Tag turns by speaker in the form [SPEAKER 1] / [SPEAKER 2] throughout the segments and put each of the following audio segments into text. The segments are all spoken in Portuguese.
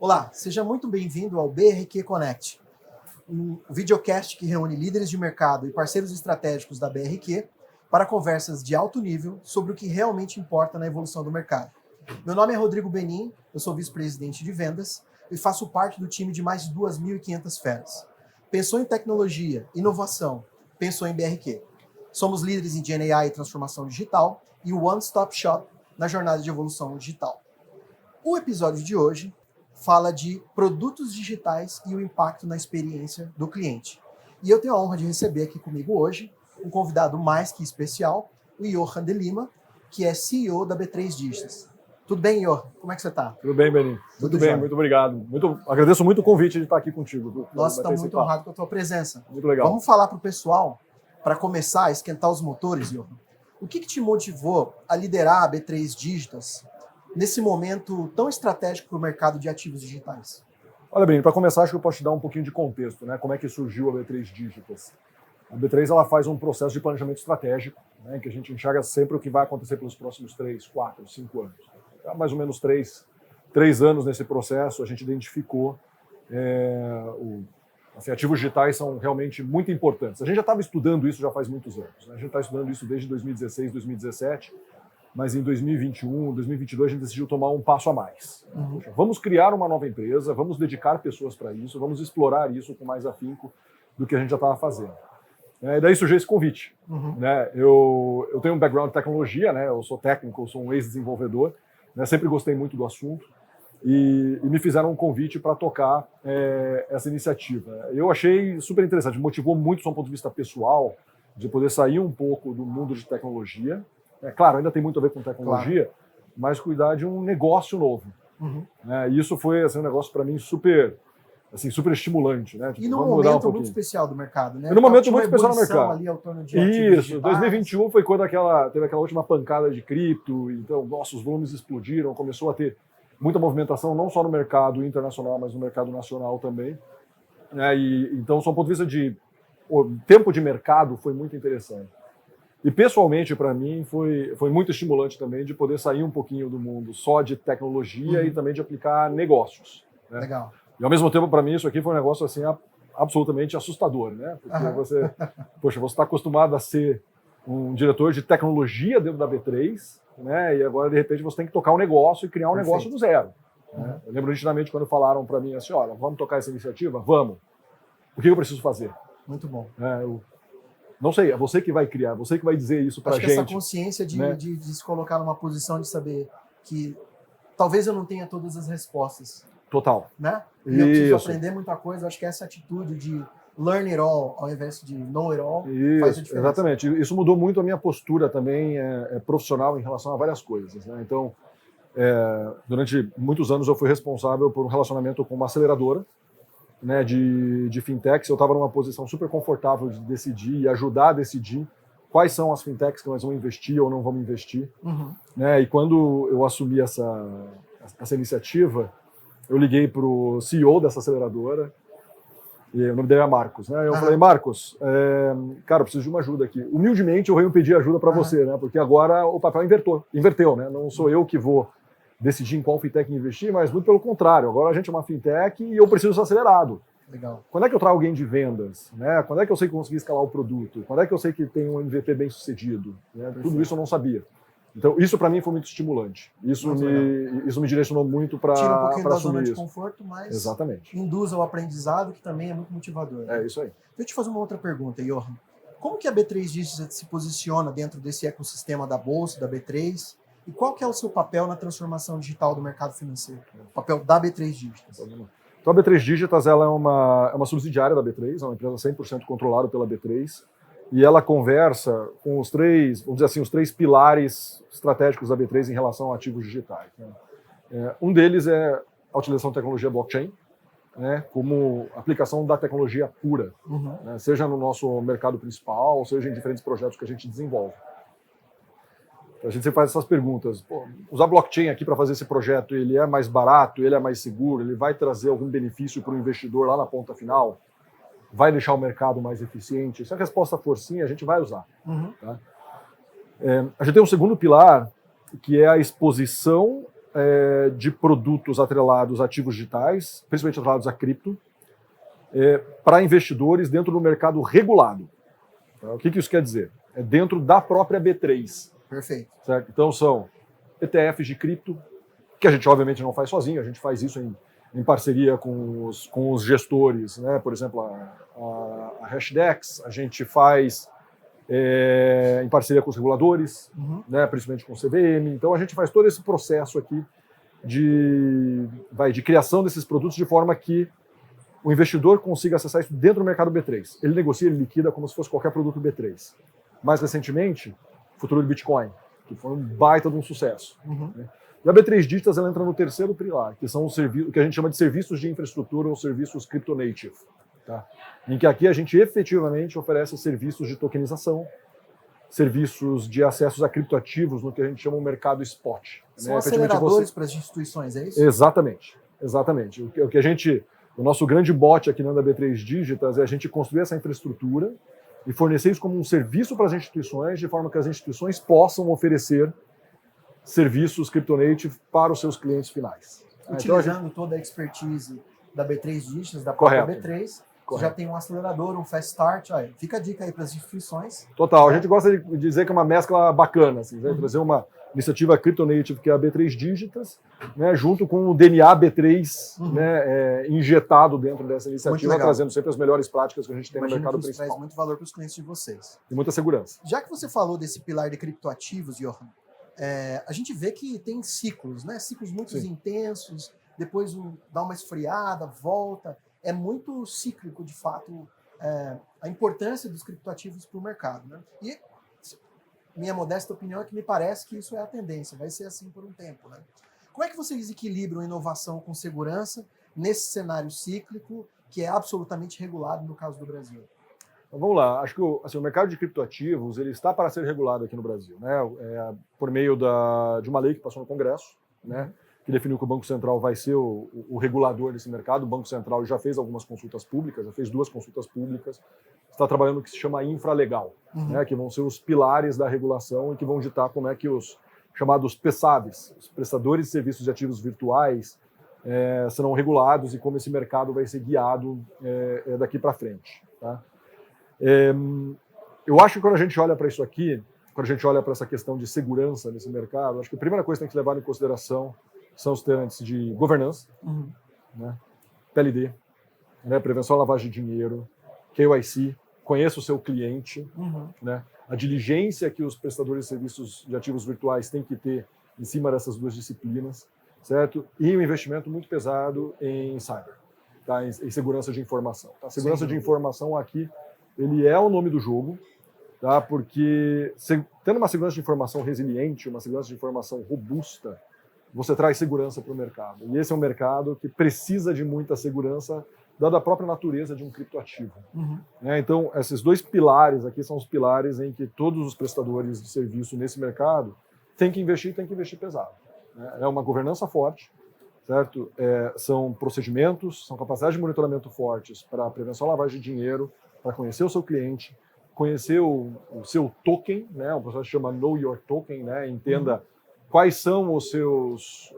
[SPEAKER 1] Olá, seja muito bem-vindo ao BRQ Connect, um videocast que reúne líderes de mercado e parceiros estratégicos da BRQ para conversas de alto nível sobre o que realmente importa na evolução do mercado. Meu nome é Rodrigo Benin, eu sou vice-presidente de vendas e faço parte do time de mais de 2.500 feras. Pensou em tecnologia, inovação, pensou em BRQ. Somos líderes em GenAI e transformação digital e o one-stop shop na jornada de evolução digital. O episódio de hoje fala de produtos digitais e o impacto na experiência do cliente. E eu tenho a honra de receber aqui comigo hoje um convidado mais que especial, o Johan de Lima, que é CEO da B3 Digitas. Tudo bem, Johan? Como é que você está?
[SPEAKER 2] Tudo bem, Benin. Tudo bem, muito obrigado. Agradeço muito o convite de estar aqui contigo.
[SPEAKER 1] Nós estamos muito honrados com a tua presença.
[SPEAKER 2] Muito legal.
[SPEAKER 1] Vamos falar para o pessoal, para começar a esquentar os motores, Johan. O que te motivou a liderar a B3 Digitas nesse momento tão estratégico para o mercado de ativos digitais?
[SPEAKER 2] Olha, bem, para começar, acho que eu posso te dar um pouquinho de contexto, né? Como é que surgiu a B3 Digitas. A B3 ela faz um processo de planejamento estratégico, né, que a gente enxerga sempre o que vai acontecer pelos próximos 3, 4, 5 anos. Há mais ou menos 3 anos nesse processo, a gente identificou ativos digitais são realmente muito importantes. A gente já estava estudando isso já faz muitos anos, né? A gente está estudando isso desde 2016, 2017, mas em 2021, 2022 a gente decidiu tomar um passo a mais. Poxa, vamos criar uma nova empresa, vamos dedicar pessoas para isso, vamos explorar isso com mais afinco do que a gente já estava fazendo. E daí surgiu esse convite. Né? Eu tenho um background de tecnologia, né? Eu sou técnico, eu sou um ex-desenvolvedor, né? Sempre gostei muito do assunto e me fizeram um convite para tocar essa iniciativa. Eu achei super interessante, me motivou muito do ponto de vista pessoal, de poder sair um pouco do mundo de tecnologia. Claro, ainda tem muito a ver com tecnologia, claro, mas cuidar de um negócio novo. E isso foi assim, um negócio para mim super estimulante. Né?
[SPEAKER 1] Tipo, e num momento muito especial do mercado, né?
[SPEAKER 2] E num momento muito especial do mercado.
[SPEAKER 1] Ali ao torno de
[SPEAKER 2] isso, 2021 foi quando teve aquela última pancada de cripto, então nossos volumes explodiram, começou a ter muita movimentação, não só no mercado internacional, mas no mercado nacional também. Então, só do ponto de vista de tempo de mercado, foi muito interessante. E pessoalmente, para mim, foi muito estimulante também de poder sair um pouquinho do mundo só de tecnologia e também de aplicar negócios. Né?
[SPEAKER 1] Legal.
[SPEAKER 2] E ao mesmo tempo, para mim, isso aqui foi um negócio assim, absolutamente assustador, né? Porque você está acostumado a ser um diretor de tecnologia dentro da B3, né? E agora, de repente, você tem que tocar um negócio e criar um negócio do zero. Né? Eu lembro nitidamente quando falaram para mim assim, olha, vamos tocar essa iniciativa? Vamos. O que eu preciso fazer?
[SPEAKER 1] Muito bom.
[SPEAKER 2] Não sei, é você que vai criar, você que vai dizer isso para a gente.
[SPEAKER 1] Acho que essa consciência de se colocar numa posição de saber que talvez eu não tenha todas as respostas.
[SPEAKER 2] Total.
[SPEAKER 1] Né? E eu preciso aprender muita coisa. Acho que essa atitude de learn it all ao invés de know it all faz a diferença.
[SPEAKER 2] Exatamente. Isso mudou muito a minha postura também profissional em relação a várias coisas. Né? Então, durante muitos anos eu fui responsável por um relacionamento com uma aceleradora, né, de fintechs. Eu estava numa posição super confortável de decidir e ajudar a decidir quais são as fintechs que nós vamos investir ou não vamos investir. Né? E quando eu assumi essa iniciativa, eu liguei para o CEO dessa aceleradora, e o nome dele é Marcos. Né? Eu falei, Marcos, cara, eu preciso de uma ajuda aqui. Humildemente, eu venho pedir ajuda para você, né? Porque agora o papel inverteu. Né? Não sou eu que vou decidir em qual fintech investir, mas muito pelo contrário. Agora a gente é uma fintech e eu preciso ser acelerado.
[SPEAKER 1] Legal.
[SPEAKER 2] Quando é que eu trago alguém de vendas? Né? Quando é que eu sei que consegui escalar o produto? Quando é que eu sei que tem um MVP bem sucedido? Né? Tudo isso eu não sabia. Então, isso para mim foi muito estimulante. Isso me direcionou muito para assumir isso.
[SPEAKER 1] Tira um pouquinho da zona de conforto, mas
[SPEAKER 2] exatamente,
[SPEAKER 1] induz ao aprendizado, que também é muito motivador. Né?
[SPEAKER 2] É isso aí.
[SPEAKER 1] Deixa eu te fazer uma outra pergunta, Johan. Como que a B3 Digitas se posiciona dentro desse ecossistema da Bolsa, da B3? E qual que é o seu papel na transformação digital do mercado financeiro? O papel da B3 Digitas.
[SPEAKER 2] Então, a B3 Digitas ela é uma subsidiária da B3, é uma empresa 100% controlada pela B3, e ela conversa com os três pilares estratégicos da B3 em relação a ativos digitais. Né? Um deles é a utilização de tecnologia blockchain, né, como aplicação da tecnologia pura, né, seja no nosso mercado principal, seja em diferentes projetos que a gente desenvolve. A gente sempre faz essas perguntas. Usar blockchain aqui para fazer esse projeto, ele é mais barato, ele é mais seguro, ele vai trazer algum benefício para o investidor lá na ponta final? Vai deixar o mercado mais eficiente? Se a resposta for sim, a gente vai usar. Tá? A gente tem um segundo pilar, que é a exposição de produtos atrelados a ativos digitais, principalmente atrelados a cripto, para investidores dentro do mercado regulado. O que isso quer dizer? É dentro da própria B3.
[SPEAKER 1] Perfeito.
[SPEAKER 2] Certo? Então são ETFs de cripto, que a gente obviamente não faz sozinho, a gente faz isso em parceria com os gestores, né? Por exemplo, a Hashdex, a gente faz em parceria com os reguladores, né? Principalmente com o CVM. Então a gente faz todo esse processo aqui de criação desses produtos de forma que o investidor consiga acessar isso dentro do mercado B3. Ele negocia, ele liquida como se fosse qualquer produto B3. Mais recentemente, o futuro do Bitcoin, que foi um baita de um sucesso. Né? E a B3 Digitas ela entra no terceiro pilar, que são o que a gente chama de serviços de infraestrutura ou serviços crypto-native. Tá? Em que aqui a gente efetivamente oferece serviços de tokenização, serviços de acessos a criptoativos no que a gente chama de mercado spot.
[SPEAKER 1] São aceleradores para as instituições, é isso?
[SPEAKER 2] Exatamente. O nosso grande mote aqui na B3 Digitas é a gente construir essa infraestrutura e fornecer isso como um serviço para as instituições, de forma que as instituições possam oferecer serviços crypto-native para os seus clientes finais.
[SPEAKER 1] Utilizando toda a expertise da B3 Digitas, da própria B3, você já tem um acelerador, um fast start. Olha, fica a dica aí para as instituições.
[SPEAKER 2] Total, a gente gosta de dizer que é uma mescla bacana, assim, trazer uma iniciativa crypto-native, que é a B3 Digitas, né, junto com o DNA B3 né, injetado dentro dessa iniciativa, trazendo sempre as melhores práticas que a gente tem no mercado principal.
[SPEAKER 1] Traz muito valor para os clientes de vocês.
[SPEAKER 2] E muita segurança.
[SPEAKER 1] Já que você falou desse pilar de criptoativos, Johan, a gente vê que tem ciclos, né? Ciclos muito intensos, depois dá uma esfriada, volta. É muito cíclico, de fato, a importância dos criptoativos para o mercado. Né? E minha modesta opinião é que me parece que isso é a tendência, vai ser assim por um tempo. Né? Como é que vocês equilibram inovação com segurança nesse cenário cíclico que é absolutamente regulado no caso do Brasil?
[SPEAKER 2] Então, vamos lá, acho que o mercado de criptoativos ele está para ser regulado aqui no Brasil, né? Por meio de uma lei que passou no Congresso, né? Que definiu que o Banco Central vai ser o regulador desse mercado. O Banco Central já fez algumas consultas públicas, já fez 2 consultas públicas, está trabalhando no que se chama infralegal, né, que vão ser os pilares da regulação e que vão ditar como é que os chamados PSAVs, os prestadores de serviços de ativos virtuais, serão regulados e como esse mercado vai ser guiado daqui para frente. Tá? Eu acho que quando a gente olha para isso aqui, quando a gente olha para essa questão de segurança nesse mercado, acho que a primeira coisa que tem que levar em consideração são os temas de governança, né, PLD, né, prevenção à lavagem de dinheiro, KYC, conheça o seu cliente, né, a diligência que os prestadores de serviços de ativos virtuais têm que ter em cima dessas 2 disciplinas, certo? E um investimento muito pesado em cyber, tá? Em segurança de informação. Tá? Segurança de informação aqui, ele é o nome do jogo, tá? Porque tendo uma segurança de informação resiliente, uma segurança de informação robusta, você traz segurança para o mercado. E esse é um mercado que precisa de muita segurança, dada a própria natureza de um criptoativo. Então, esses 2 pilares aqui são os pilares em que todos os prestadores de serviço nesse mercado têm que investir pesado. Né? É uma governança forte, certo? São procedimentos, são capacidades de monitoramento fortes para prevenção à lavagem de dinheiro, para conhecer o seu cliente, conhecer o seu token, né? Um processo que chama Know Your Token, né? Entenda quais são os seus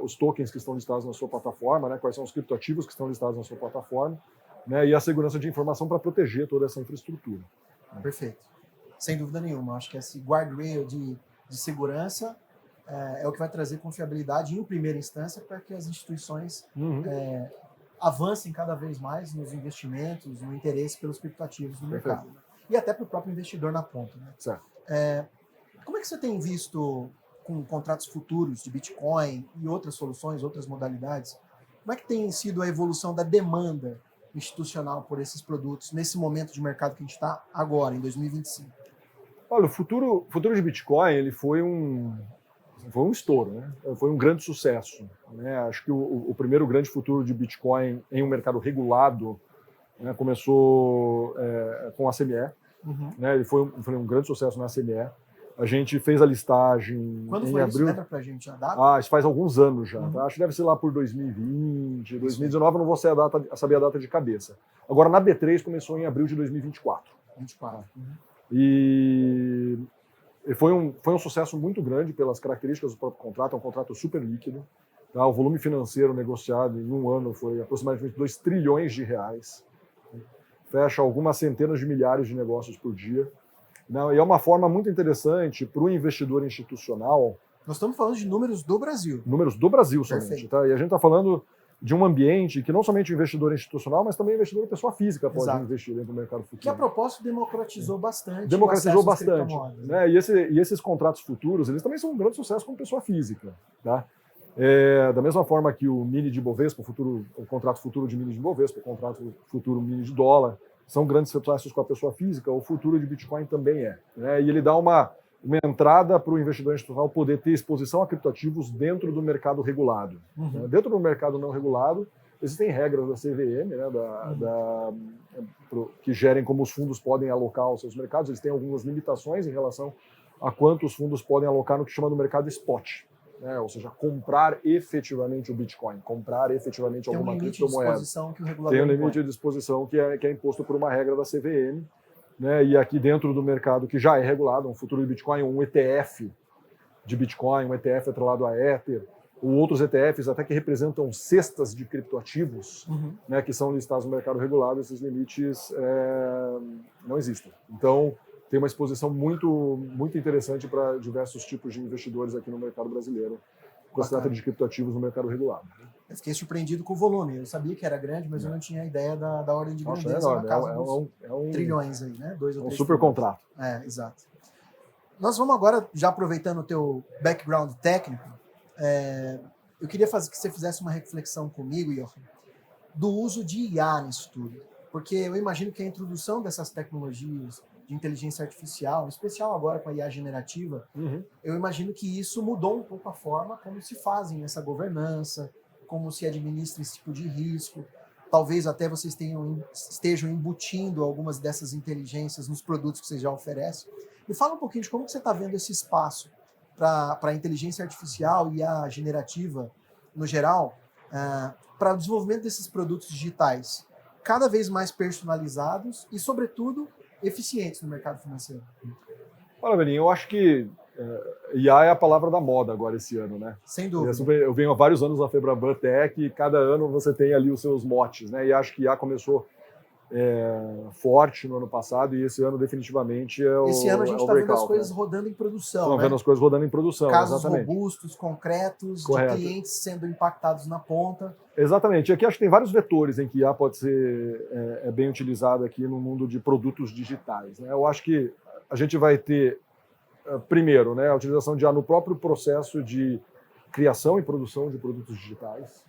[SPEAKER 2] os tokens que estão listados na sua plataforma, né? Quais são os criptoativos que estão listados na sua plataforma, né? E a segurança de informação para proteger toda essa infraestrutura.
[SPEAKER 1] Perfeito. Sem dúvida nenhuma. Acho que esse guardrail de segurança é o que vai trazer confiabilidade em primeira instância para que as instituições avancem cada vez mais nos investimentos, no interesse pelos criptoativos no mercado. Né? E até para o próprio investidor na ponta. Né?
[SPEAKER 2] Certo.
[SPEAKER 1] Como é que você tem visto com contratos futuros de Bitcoin e outras soluções, outras modalidades, como é que tem sido a evolução da demanda institucional por esses produtos nesse momento de mercado que a gente está agora, em 2025?
[SPEAKER 2] Olha, o futuro de Bitcoin ele foi um estouro, né? Foi um grande sucesso. Né? Acho que o primeiro grande futuro de Bitcoin em um mercado regulado, né, começou com a CME. Né? Ele foi um grande sucesso na CME. A gente fez a listagem
[SPEAKER 1] Quando
[SPEAKER 2] em
[SPEAKER 1] foi
[SPEAKER 2] abril.
[SPEAKER 1] Isso? Lembra pra gente a data?
[SPEAKER 2] Isso faz alguns anos já. Tá? Acho que deve ser lá por 2020, 2019, eu não vou saber a data de cabeça. Agora, na B3 começou em abril de 2024.
[SPEAKER 1] 24.
[SPEAKER 2] E E foi um sucesso muito grande pelas características do próprio contrato, é um contrato super líquido. Tá? O volume financeiro negociado em um ano foi aproximadamente 2 trilhões de reais. Fecha algumas centenas de milhares de negócios por dia. Não, e é uma forma muito interessante para o investidor institucional.
[SPEAKER 1] Nós estamos falando de números do Brasil.
[SPEAKER 2] Números do Brasil somente. Tá? E a gente está falando de um ambiente que não somente o investidor institucional, mas também o investidor pessoa física pode investir dentro do mercado futuro.
[SPEAKER 1] Que a propósito democratizou bastante.
[SPEAKER 2] Democratizou bastante. Né? E esses contratos futuros, eles também são um grande sucesso como pessoa física. Tá? Da mesma forma que o mini de Bovespa, o contrato futuro de mini de Bovespa, o contrato futuro mini de dólar, são grandes sucessos com a pessoa física, o futuro de Bitcoin também é. Né? E ele dá uma entrada para o investidor institucional poder ter exposição a criptoativos dentro do mercado regulado. Né? Dentro do mercado não regulado, existem regras da CVM, né? Que gerem como os fundos podem alocar os seus mercados. Eles têm algumas limitações em relação a quanto os fundos podem alocar no que chama do mercado spot. Né? Ou seja, comprar efetivamente o Bitcoin, comprar efetivamente alguma criptomoeda. Tem um limite de exposição que é imposto por uma regra da CVM. Né? E aqui dentro do mercado que já é regulado, um futuro de Bitcoin, um ETF de Bitcoin, um ETF atrelado a Ether, ou outros ETFs até que representam cestas de criptoativos, né, que são listados no mercado regulado, esses limites não existem. Então, tem uma exposição muito, muito interessante para diversos tipos de investidores aqui no mercado brasileiro, quando se trata de criptoativos no mercado regulado.
[SPEAKER 1] Eu fiquei surpreendido com o volume. Eu sabia que era grande, mas eu não tinha ideia da ordem de grandeza na casa dos trilhões aí, né? 2 ou 3
[SPEAKER 2] super contrato.
[SPEAKER 1] Exato. Nós vamos agora, já aproveitando o teu background técnico, eu queria que você fizesse uma reflexão comigo, Jochen, do uso de IA nisso tudo. Porque eu imagino que a introdução dessas tecnologias de inteligência artificial, em especial agora com a IA generativa, eu imagino que isso mudou um pouco a forma como se fazem essa governança, como se administra esse tipo de risco. Talvez até vocês estejam embutindo algumas dessas inteligências nos produtos que vocês já oferecem. Me fala um pouquinho de como que você está vendo esse espaço para a inteligência artificial e a generativa, no geral, para o desenvolvimento desses produtos digitais cada vez mais personalizados e, sobretudo, eficientes no mercado financeiro.
[SPEAKER 2] Olha, Belinho, eu acho que IA é a palavra da moda agora esse ano, né?
[SPEAKER 1] Sem dúvida.
[SPEAKER 2] Eu venho há vários anos na Febraban Tech e cada ano você tem ali os seus motes, né? E acho que IA começou forte no ano passado e esse ano definitivamente é o
[SPEAKER 1] Esse ano a gente está vendo as coisas rodando em produção.
[SPEAKER 2] Estamos vendo as coisas rodando em produção,
[SPEAKER 1] casos
[SPEAKER 2] exatamente.
[SPEAKER 1] Robustos, concretos,
[SPEAKER 2] correto.
[SPEAKER 1] De clientes sendo impactados na ponta.
[SPEAKER 2] Exatamente. Aqui acho que tem vários vetores em que IA pode ser bem utilizado aqui no mundo de produtos digitais. Né? Eu acho que a gente vai ter, primeiro, né, a utilização de IA no próprio processo de criação e produção de produtos digitais.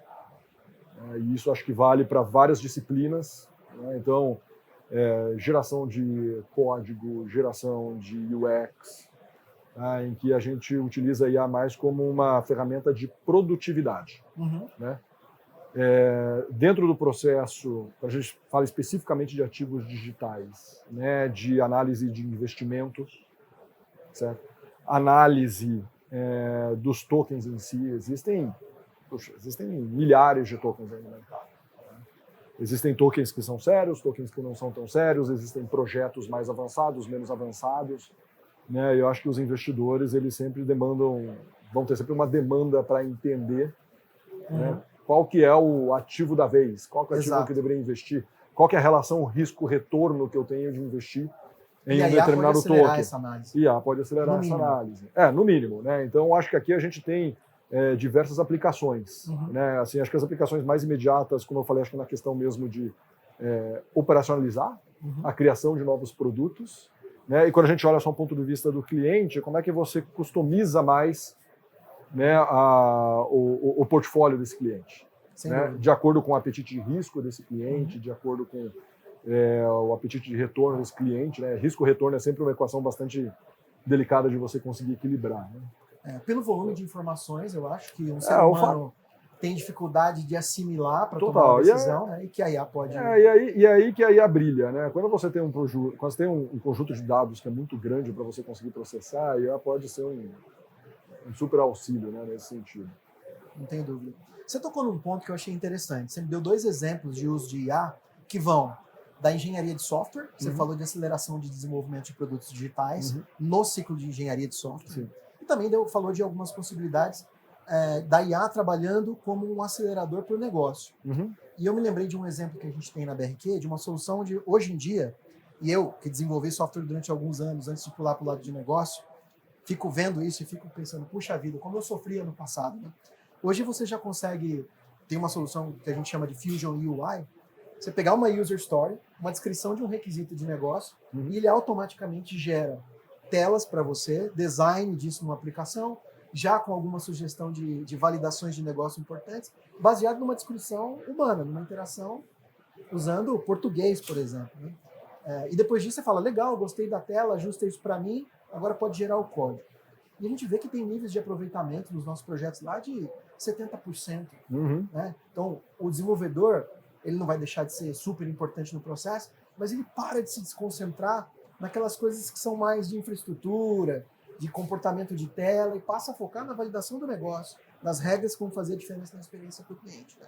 [SPEAKER 2] E isso acho que vale para várias disciplinas. Então, geração de código, geração de UX, em que a gente utiliza a IA mais como uma ferramenta de produtividade. Né? Dentro do processo, a gente fala especificamente de ativos digitais, né? De análise de investimento, certo? Análise dos tokens em si. Existem milhares de tokens aí no mercado. Existem tokens que são sérios, tokens que não são tão sérios, existem projetos mais avançados, menos avançados. Né? Eu acho que os investidores eles sempre vão ter sempre uma demanda para entender né? Qual que é o ativo da vez, qual que é o ativo que eu deveria investir, qual que é a relação risco-retorno que eu tenho de investir em um determinado token. IA pode acelerar essa análise. No mínimo. Né? Então, acho que aqui a gente tem diversas aplicações. Né? Assim, acho que as aplicações mais imediatas, como eu falei, acho que na questão mesmo de operacionalizar a criação de novos produtos. Né? E quando a gente olha só um ponto de vista do cliente, como é que você customiza mais né, o portfólio desse cliente? Né? De acordo com o apetite de risco desse cliente, de acordo com o apetite de retorno desse cliente. Né? Risco-retorno é sempre uma equação bastante delicada de você conseguir equilibrar. Né?
[SPEAKER 1] Pelo volume de informações, eu acho que um ser humano tem dificuldade de assimilar para tomar uma decisão, né? E que a IA pode...
[SPEAKER 2] E aí que a IA brilha. Né? Quando você tem um conjunto de dados que é muito grande para você conseguir processar, a IA pode ser um super auxílio, né, nesse sentido.
[SPEAKER 1] Não tenho dúvida. Você tocou num ponto que eu achei interessante. Você me deu 2 exemplos de uso de IA que vão da engenharia de software, você falou de aceleração de desenvolvimento de produtos digitais no ciclo de engenharia de software.
[SPEAKER 2] Sim.
[SPEAKER 1] E também falou de algumas possibilidades da IA trabalhando como um acelerador para o negócio. E eu me lembrei de um exemplo que a gente tem na BRQ, de uma solução de, hoje em dia, e eu, que desenvolvi software durante alguns anos, antes de pular para o lado de negócio, fico vendo isso e fico pensando, puxa vida, como eu sofria no passado, né? Hoje você já consegue, tem uma solução que a gente chama de Fusion UI, você pegar uma user story, uma descrição de um requisito de negócio, e ele automaticamente gera telas para você, design disso numa aplicação, já com alguma sugestão de validações de negócio importantes, baseado numa descrição humana, numa interação usando o português, por exemplo, né? E depois disso você fala, legal, gostei da tela, ajusta isso para mim, agora pode gerar o código. E a gente vê que tem níveis de aproveitamento nos nossos projetos lá de 70%. Né? Então, o desenvolvedor, ele não vai deixar de ser super importante no processo, mas ele para de se desconcentrar naquelas coisas que são mais de infraestrutura, de comportamento de tela, e passa a focar na validação do negócio, nas regras que vão fazer a diferença na experiência para o cliente. Né?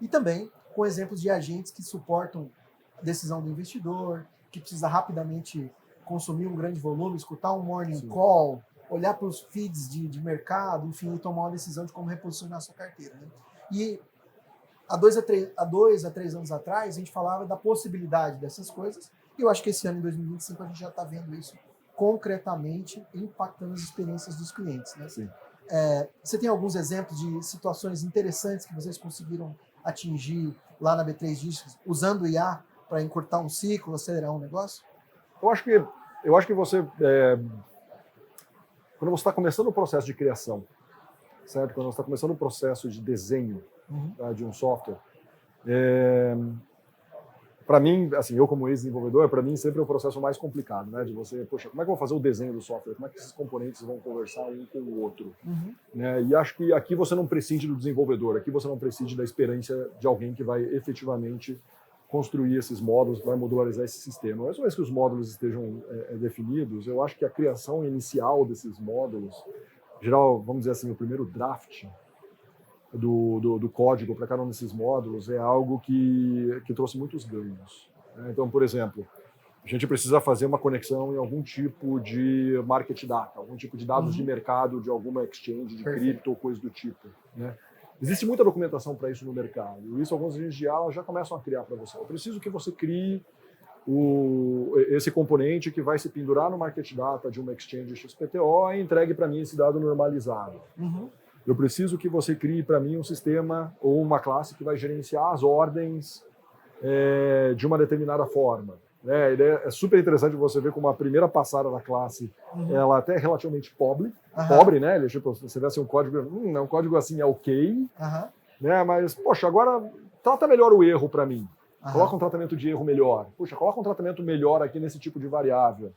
[SPEAKER 1] E também com exemplos de agentes que suportam a decisão do investidor, que precisa rapidamente consumir um grande volume, escutar um morning call, olhar para os feeds de mercado, enfim, e tomar uma decisão de como reposicionar a sua carteira. Né? E há 2 a 3 anos atrás, a gente falava da possibilidade dessas coisas, e eu acho que esse ano, em 2025, a gente já está vendo isso concretamente impactando as experiências dos clientes. Né?
[SPEAKER 2] Sim.
[SPEAKER 1] Você tem alguns exemplos de situações interessantes que vocês conseguiram atingir lá na B3 Dígitos, usando o IA para encurtar um ciclo, acelerar um negócio?
[SPEAKER 2] Eu acho que você, quando você está começando o processo de criação, certo? Quando você está começando o processo de desenho tá, de um software, para mim, assim, eu como ex-desenvolvedor, para mim sempre é o processo mais complicado, né? De você, poxa, como é que eu vou fazer o desenho do software? Como é que esses componentes vão conversar um com o outro? Né? E acho que aqui você não prescinde do desenvolvedor, aqui você não prescinde da experiência de alguém que vai efetivamente construir esses módulos, vai modularizar esse sistema. Mas uma vez que os módulos estejam definidos, eu acho que a criação inicial desses módulos, em geral, vamos dizer assim, o primeiro draft do código para cada um desses módulos é algo que trouxe muitos ganhos. Né? Então, por exemplo, a gente precisa fazer uma conexão em algum tipo de market data, algum tipo de dados de mercado, de alguma exchange, de cripto ou coisa do tipo. Né? Existe muita documentação para isso no mercado. E isso alguns agentes de IA já começam a criar para você. Eu preciso que você crie esse componente que vai se pendurar no market data de uma exchange XPTO e entregue para mim esse dado normalizado. Eu preciso que você crie para mim um sistema ou uma classe que vai gerenciar as ordens de uma determinada forma. É super interessante você ver como a primeira passada da classe ela até é relativamente pobre, né? Ele, tipo, você vê assim, um código assim é ok, né? Mas, poxa, agora trata melhor o erro para mim. Coloca um tratamento de erro melhor. Puxa, coloca um tratamento melhor aqui nesse tipo de variável.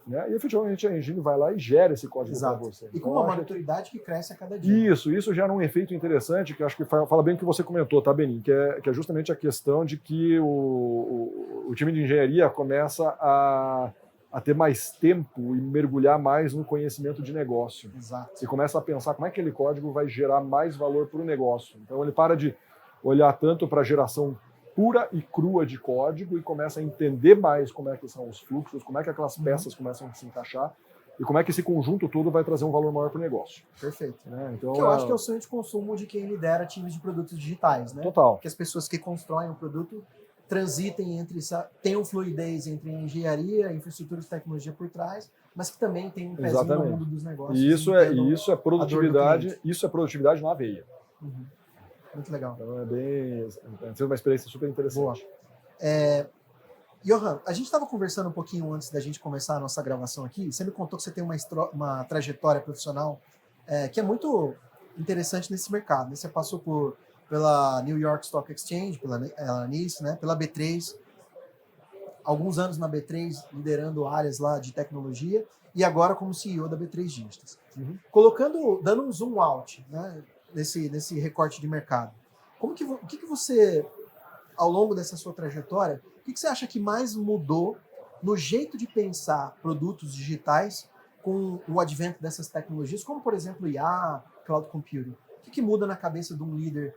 [SPEAKER 2] Né? E efetivamente a engine vai lá e gera esse código para você.
[SPEAKER 1] E com uma maturidade que cresce a cada dia.
[SPEAKER 2] Isso gera um efeito interessante, que acho que fala bem o que você comentou, tá, Benin? Que é justamente a questão de que o time de engenharia começa a ter mais tempo e mergulhar mais no conhecimento de negócio.
[SPEAKER 1] Exato.
[SPEAKER 2] E começa a pensar como é que aquele código vai gerar mais valor para o negócio. Então ele para de olhar tanto para a geração pura e crua de código e começa a entender mais como é que são os fluxos, como é que aquelas peças começam a se encaixar e como é que esse conjunto todo vai trazer um valor maior para o negócio.
[SPEAKER 1] Perfeito.
[SPEAKER 2] Né? Então,
[SPEAKER 1] que eu acho que é o sonho de consumo de quem lidera times de produtos digitais, né?
[SPEAKER 2] Total.
[SPEAKER 1] Que as pessoas que constroem o produto transitem tenham fluidez entre engenharia, infraestrutura e tecnologia por trás, mas que também tem um pezinho no mundo dos negócios.
[SPEAKER 2] E isso é produtividade na veia.
[SPEAKER 1] Muito legal.
[SPEAKER 2] Então tem sido uma experiência super interessante.
[SPEAKER 1] Johan, a gente estava conversando um pouquinho antes da gente começar a nossa gravação aqui. Você me contou que você tem uma trajetória profissional que é muito interessante nesse mercado. Né? Você passou pela New York Stock Exchange, pela NYSE, né? Pela B3, alguns anos na B3 liderando áreas lá de tecnologia e agora como CEO da B3 Dígitos. Dando um zoom out, né? Nesse recorte de mercado. O que você, ao longo dessa sua trajetória, o que você acha que mais mudou no jeito de pensar produtos digitais com o advento dessas tecnologias, como, por exemplo, IA, cloud computing? O que muda na cabeça de um líder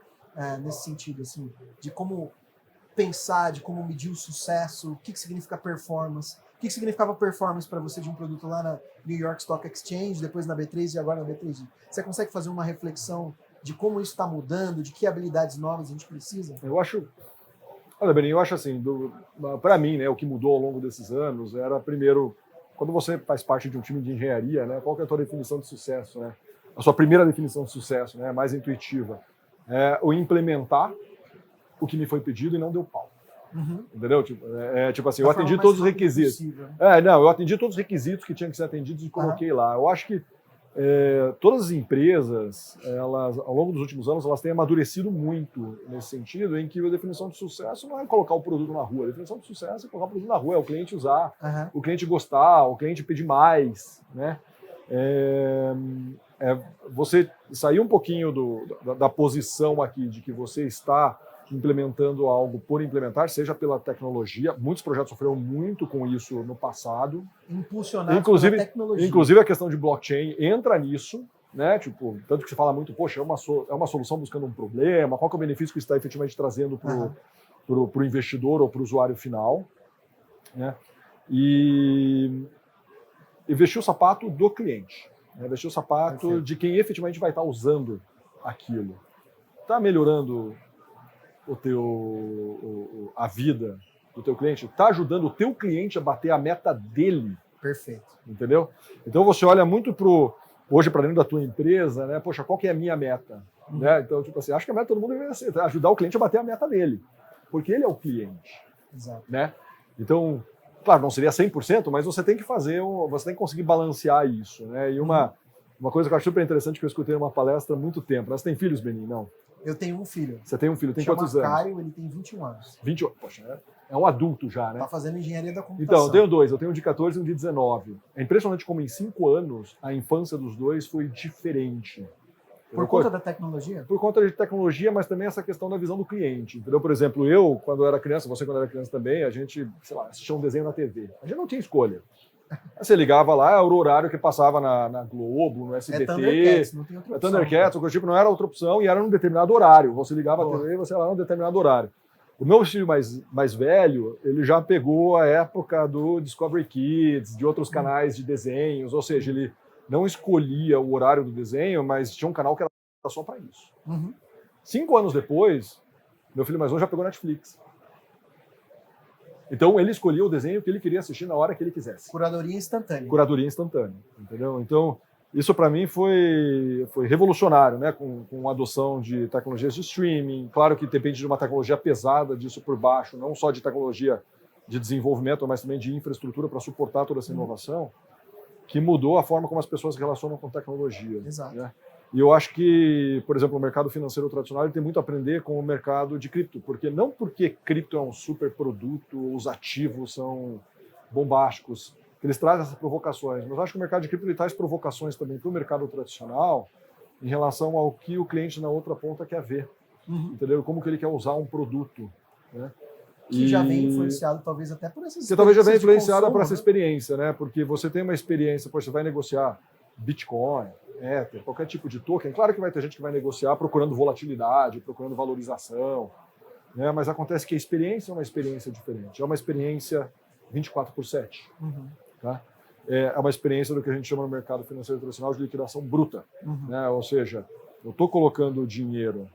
[SPEAKER 1] nesse sentido, assim, de como pensar, de como medir o sucesso, o que significa performance, o que significava performance para você de um produto lá na New York Stock Exchange, depois na B3 e agora na B3. Você consegue fazer uma reflexão de como isso está mudando, de que habilidades novas a gente precisa?
[SPEAKER 2] Eu acho, olha, Beninho, eu acho assim, para mim, né, o que mudou ao longo desses anos era, primeiro, quando você faz parte de um time de engenharia, né, qual que é a tua definição de sucesso, né? A sua primeira definição de sucesso, né, mais intuitiva, é o implementar o que me foi pedido e não deu pau. Entendeu? Tipo assim, eu atendi todos os requisitos. Eu atendi todos os requisitos que tinham que ser atendidos e coloquei lá. Eu acho que todas as empresas, elas, ao longo dos últimos anos, elas têm amadurecido muito nesse sentido, em que a definição de sucesso não é colocar o produto na rua. A definição de sucesso é colocar o produto na rua, é o cliente usar, o cliente gostar, o cliente pedir mais, né? Você sair um pouquinho da posição aqui de que você está implementando algo por implementar, seja pela tecnologia. Muitos projetos sofreram muito com isso no passado.
[SPEAKER 1] Impulsionados pela tecnologia.
[SPEAKER 2] Inclusive a questão de blockchain entra nisso, né? Tipo, tanto que se fala muito, poxa, é uma solução buscando um problema, qual que é o benefício que está efetivamente trazendo para o investidor ou para o usuário final, né? E vestir o sapato do cliente, né? Vestir o sapato de quem efetivamente vai estar usando aquilo. Está melhorando a vida do teu cliente, está ajudando o teu cliente a bater a meta dele.
[SPEAKER 1] Perfeito.
[SPEAKER 2] Entendeu? Então você olha muito hoje para dentro da tua empresa, né? Poxa, qual que é a minha meta? Né? Então, tipo assim, acho que a meta de todo mundo deveria ser ajudar o cliente a bater a meta dele, porque ele é o cliente.
[SPEAKER 1] Exato.
[SPEAKER 2] Né? Então, claro, não seria 100%, mas você tem que você tem que conseguir balancear isso, né? E uma coisa que eu acho super interessante que eu escutei numa palestra há muito tempo. Você tem filhos, Beninho? Não.
[SPEAKER 1] Eu tenho um filho.
[SPEAKER 2] Você tem um filho, tem
[SPEAKER 1] Chama
[SPEAKER 2] quantos anos?
[SPEAKER 1] Caio, ele tem 21 anos.
[SPEAKER 2] 21, poxa, é um adulto já, né?
[SPEAKER 1] Tá fazendo engenharia da computação.
[SPEAKER 2] Então, eu tenho dois, eu tenho um de 14 e um de 19. É impressionante como em 5 anos a infância dos dois foi diferente.
[SPEAKER 1] Por conta da tecnologia?
[SPEAKER 2] Por conta de tecnologia, mas também essa questão da visão do cliente. Entendeu? Por exemplo, eu, quando eu era criança, você quando era criança também, a gente, sei lá, assistia um desenho na TV. A gente não tinha escolha. Você ligava lá, era o horário que passava na Globo, no SBT.
[SPEAKER 1] Thundercats, não tem outra opção.
[SPEAKER 2] Thundercats, o tipo, não era outra opção e era num determinado horário. Você ligava a TV e você era lá num determinado horário. O meu filho mais velho, ele já pegou a época do Discovery Kids, de outros canais de desenhos, ou seja, ele não escolhia o horário do desenho, mas tinha um canal que era só para isso. 5 anos depois, meu filho mais novo já pegou Netflix. Então, ele escolhia o desenho que ele queria assistir na hora que ele quisesse.
[SPEAKER 1] Curadoria instantânea.
[SPEAKER 2] Curadoria instantânea, entendeu? Então, isso para mim foi revolucionário, né? Com a adoção de tecnologias de streaming. Claro que depende de uma tecnologia pesada disso por baixo, não só de tecnologia de desenvolvimento, mas também de infraestrutura para suportar toda essa inovação, que mudou a forma como as pessoas se relacionam com tecnologia.
[SPEAKER 1] Exato.
[SPEAKER 2] Né? E eu acho que, por exemplo, o mercado financeiro tradicional ele tem muito a aprender com o mercado de cripto, porque cripto é um super produto, os ativos são bombásticos, eles trazem essas provocações, mas eu acho que o mercado de cripto ele traz provocações também para o mercado tradicional em relação ao que o cliente na outra ponta quer ver, entendeu? Como que ele quer usar um produto, né?
[SPEAKER 1] Que já vem influenciado talvez até por essas experiências.
[SPEAKER 2] Que talvez já vem influenciada por essa experiência, né? Porque você tem uma experiência, você vai negociar Bitcoin, Ether, qualquer tipo de token. Claro que vai ter gente que vai negociar procurando volatilidade, procurando valorização, né? Mas acontece que a experiência é uma experiência diferente. É uma experiência 24/7. Tá? É uma experiência do que a gente chama no mercado financeiro tradicional de liquidação bruta. Né? Ou seja, eu estou colocando dinheiro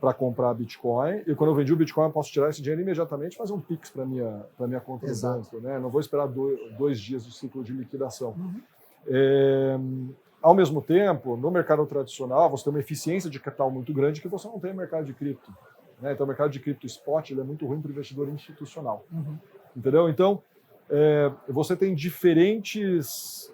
[SPEAKER 2] para comprar Bitcoin e quando eu vendi o Bitcoin eu posso tirar esse dinheiro imediatamente e fazer um Pix para minha conta do banco. Né? Não vou esperar 2 dias do ciclo de liquidação. Ao mesmo tempo, no mercado tradicional, você tem uma eficiência de capital muito grande que você não tem no mercado de cripto. Né? Então, o mercado de cripto spot ele é muito ruim para o investidor institucional. Entendeu? Então, você tem diferentes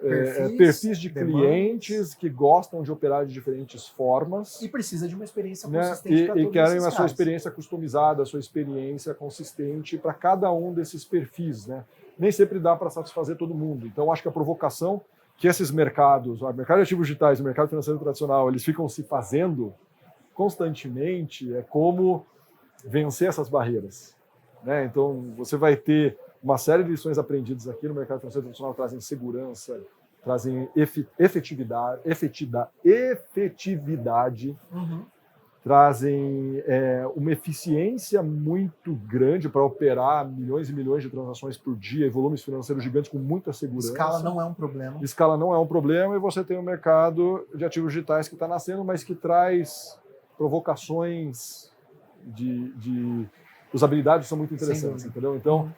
[SPEAKER 2] perfis de clientes que gostam de operar de diferentes formas.
[SPEAKER 1] E precisa de uma experiência
[SPEAKER 2] né?
[SPEAKER 1] consistente para todos
[SPEAKER 2] e querem
[SPEAKER 1] esses
[SPEAKER 2] a sua experiência customizada, a sua experiência consistente para cada um desses perfis. Né? Nem sempre dá para satisfazer todo mundo. Então, acho que a provocação que esses mercados, o mercado de ativos digitais e o mercado financeiro tradicional, eles ficam se fazendo constantemente, é como vencer essas barreiras. Né? Então, você vai ter uma série de lições aprendidas aqui no mercado financeiro tradicional, trazem segurança, trazem efetividade, trazem uma eficiência muito grande para operar milhões e milhões de transações por dia e volumes financeiros gigantes com muita segurança.
[SPEAKER 1] Escala não é um problema.
[SPEAKER 2] Escala não é um problema e você tem um mercado de ativos digitais que está nascendo, mas que traz provocações de usabilidade que são muito interessantes, entendeu? Então,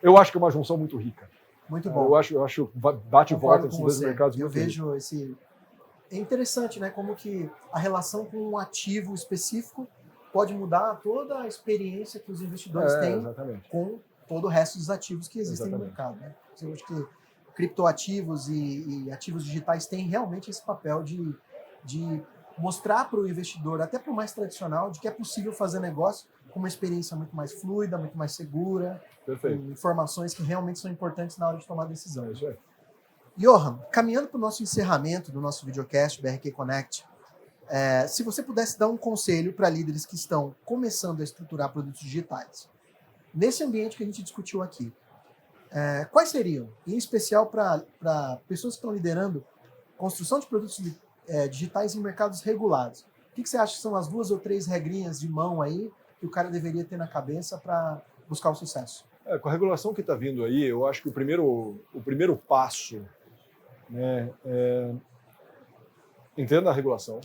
[SPEAKER 2] eu acho que é uma junção muito rica.
[SPEAKER 1] Muito bom.
[SPEAKER 2] Eu acho bate e volta esses dois mercados.
[SPEAKER 1] Eu vejo esse... É interessante, né? Como que a relação com um ativo específico pode mudar toda a experiência que os investidores têm com todo o resto dos ativos que existem no mercado. Né? Eu acho que criptoativos e ativos digitais têm realmente esse papel de mostrar para o investidor, até para o mais tradicional, de que é possível fazer negócio com uma experiência muito mais fluida, muito mais segura, com informações que realmente são importantes na hora de tomar decisão.
[SPEAKER 2] Isso aí.
[SPEAKER 1] Johan, caminhando para o nosso encerramento do nosso videocast, BRK Connect, se você pudesse dar um conselho para líderes que estão começando a estruturar produtos digitais, nesse ambiente que a gente discutiu aqui, quais seriam, em especial para pessoas que estão liderando construção de produtos digitais em mercados regulados? O que você acha que são as 2 ou 3 regrinhas de mão aí que o cara deveria ter na cabeça para buscar o sucesso?
[SPEAKER 2] Com a regulação que está vindo aí, eu acho que o primeiro passo, né, entenda a regulação,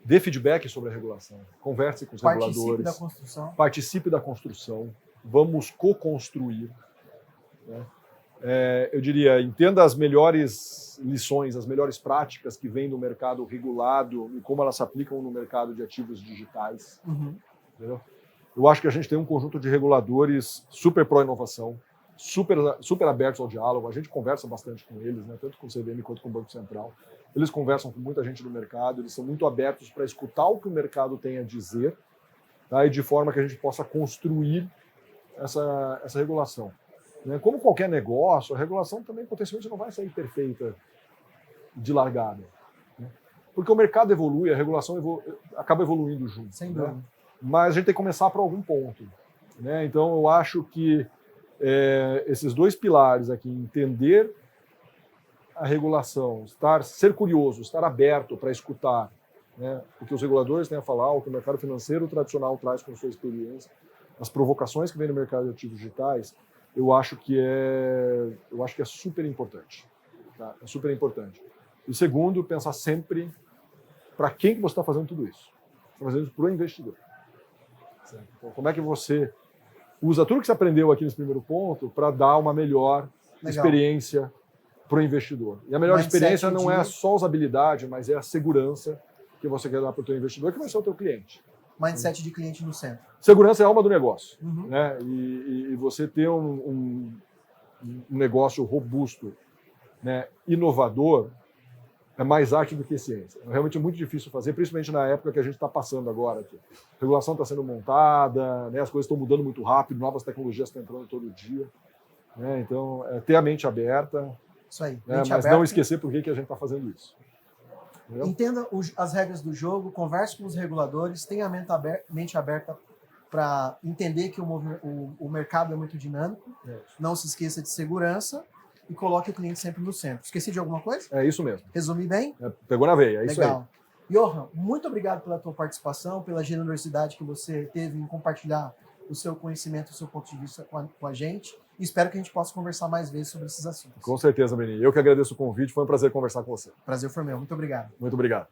[SPEAKER 2] dê feedback sobre a regulação, converse com os reguladores, participe da construção, vamos co-construir. Né? Eu diria, entenda as melhores lições, as melhores práticas que vêm do mercado regulado e como elas se aplicam no mercado de ativos digitais. Entendeu? Eu acho que a gente tem um conjunto de reguladores super pró-inovação, super abertos ao diálogo. A gente conversa bastante com eles, né? Tanto com o CVM quanto com o Banco Central. Eles conversam com muita gente do mercado, eles são muito abertos para escutar o que o mercado tem a dizer, tá? E de forma que a gente possa construir essa regulação. Né? Como qualquer negócio, a regulação também potencialmente não vai sair perfeita de largada. Né? Porque o mercado evolui, a regulação acaba evoluindo junto.
[SPEAKER 1] Sem dúvida.
[SPEAKER 2] Né? Mas a gente tem que começar por algum ponto. Né? Então, eu acho que esses 2 pilares aqui, entender a regulação, ser curioso, estar aberto para escutar, né, o que os reguladores têm a falar, o que o mercado financeiro tradicional traz com sua experiência, as provocações que vêm no mercado de ativos digitais, eu acho que é super importante. Tá? É super importante. E segundo, pensar sempre para quem que você está fazendo tudo isso. Você está fazendo isso para o investidor. Certo? Então, como é que você usa tudo que você aprendeu aqui nesse primeiro ponto para dar uma melhor experiência para o investidor. E a melhor experiência não é só usabilidade, mas é a segurança que você quer dar para o teu investidor, que vai ser o teu cliente.
[SPEAKER 1] Mindset de cliente no centro.
[SPEAKER 2] Segurança é a alma do negócio. Né? E você ter um negócio robusto, né, inovador, é mais arte do que ciência. Realmente é muito difícil fazer, principalmente na época que a gente está passando agora aqui. A regulação está sendo montada, né, as coisas estão mudando muito rápido, novas tecnologias estão entrando todo dia. Né, então, ter a mente aberta.
[SPEAKER 1] Isso aí.
[SPEAKER 2] Né, mas não esquecer por que a gente está fazendo isso. Entendeu?
[SPEAKER 1] Entenda as regras do jogo, converse com os reguladores, tenha a mente aberta para entender que o mercado é muito dinâmico, não se esqueça de segurança e coloque o cliente sempre no centro. Esqueci de alguma coisa?
[SPEAKER 2] É isso mesmo.
[SPEAKER 1] Resumi bem?
[SPEAKER 2] Pegou na veia, é isso aí.
[SPEAKER 1] Legal. Johan, muito obrigado pela tua participação, pela generosidade que você teve em compartilhar o seu conhecimento, o seu ponto de vista com a gente. E espero que a gente possa conversar mais vezes sobre esses assuntos.
[SPEAKER 2] Com certeza, Beni. Eu que agradeço o convite, foi um prazer conversar com você.
[SPEAKER 1] Prazer foi meu. Muito obrigado.
[SPEAKER 2] Muito obrigado.